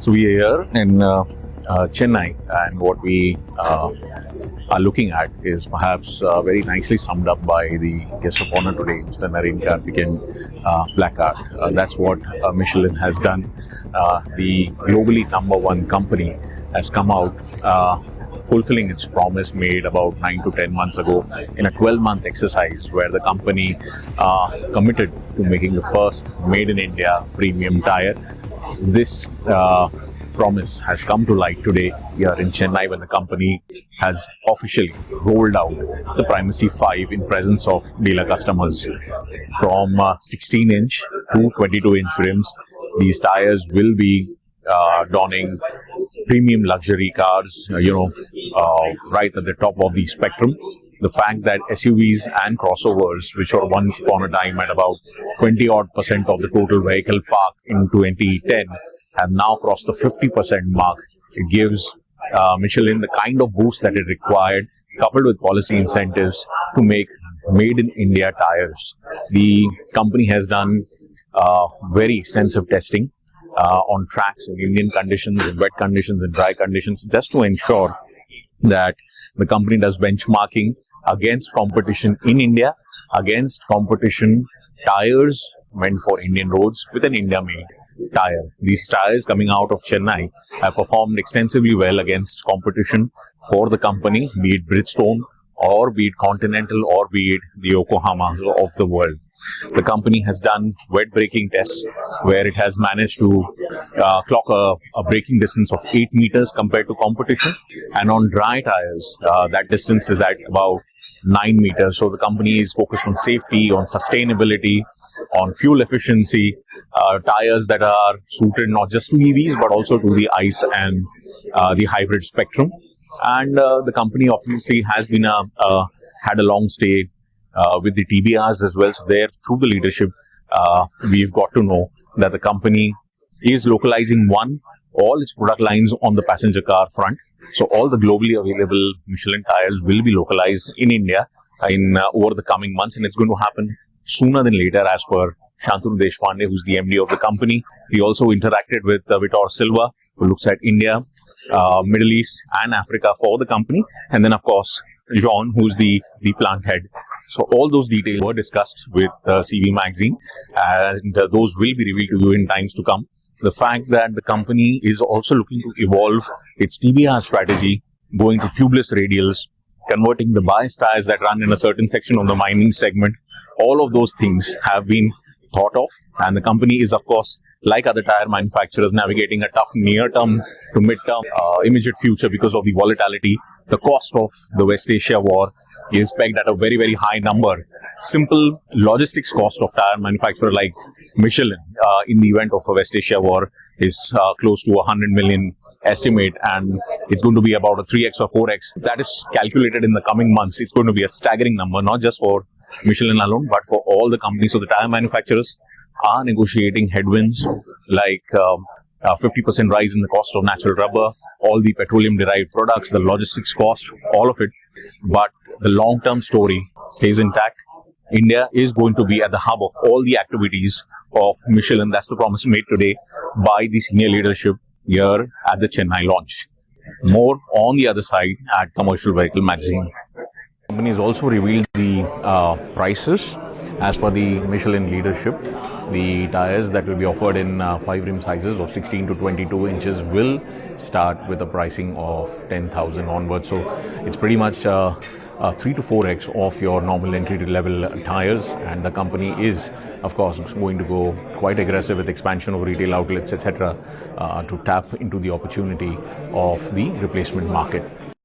So we are here in Chennai, and what we are looking at is perhaps very nicely summed up by the guest of honor today, Mr. Naren Karthikeyan Black Art. That's what Michelin has done. The globally #1 company has come out fulfilling its promise made about 9 to 10 months ago in a 12-month exercise where the company committed to making the first made in India premium tire. This promise has come to light today here in Chennai when the company has officially rolled out the Primacy 5 in presence of dealer customers. From 16-inch to 22-inch rims, these tires will be donning premium luxury cars, right at the top of the spectrum. The fact that SUVs and crossovers, which were once upon a time at about 20% of the total vehicle park in 2010, have now crossed the 50% mark. It gives Michelin the kind of boost that it required, coupled with policy incentives to make made in India tires. The company has done very extensive testing on tracks in Indian conditions, in wet conditions, in dry conditions, just to ensure that the company does benchmarking against competition in India, against competition tires meant for Indian roads with an India-made tire. These tires coming out of Chennai have performed extensively well against competition for the company, be it Bridgestone or be it Continental or be it the Yokohama of the world. The company has done wet braking tests where it has managed to clock a braking distance of 8 meters compared to competition, and on dry tires that distance is at about 9 meters. So the company is focused on safety, on sustainability, on fuel efficiency, tires that are suited not just to EVs but also to the ICE and the hybrid spectrum. And the company obviously has been had a long stay with the TBRs as well. So there, through the leadership, we've got to know that the company is localizing all its product lines on the passenger car front. So all the globally available Michelin tires will be localized in India over the coming months, and it's going to happen sooner than later, as per Shantanu Deshpande, who's the MD of the company. He also interacted with Vitor Silva, who looks at India, Middle East and Africa for the company, and then of course John, who's the plant head. So all those details were discussed with CV Magazine, and those will be revealed to you in times to come. The fact that the company is also looking to evolve its TBR strategy, going to tubeless radials, converting the bias tires that run in a certain section of the mining segment, all of those things have been thought of, and the company is, of course, like other tire manufacturers, navigating a tough near-term to mid-term immediate future because of the volatility. The cost of the West Asia war is pegged at a very, very high number. Simple logistics cost of tire manufacturer like Michelin in the event of a West Asia war is close to 100 million estimate, and it's going to be about a 3x or 4x. That is calculated in the coming months. It's going to be a staggering number, not just for Michelin alone, but for all the companies. So the tire manufacturers are negotiating headwinds like 50% rise in the cost of natural rubber, all the petroleum-derived products, the logistics cost, all of it. But the long-term story stays intact. India is going to be at the hub of all the activities of Michelin. That's the promise made today by the senior leadership here at the Chennai launch. More on the other side at Commercial Vehicle Magazine. The company has also revealed the prices as per the Michelin leadership. The tires that will be offered in 5 rim sizes of 16 to 22 inches will start with a pricing of 10,000 onwards. So it's pretty much 3 to 4x of your normal entry level tires, and the company is, of course, going to go quite aggressive with expansion of retail outlets, etc., to tap into the opportunity of the replacement market.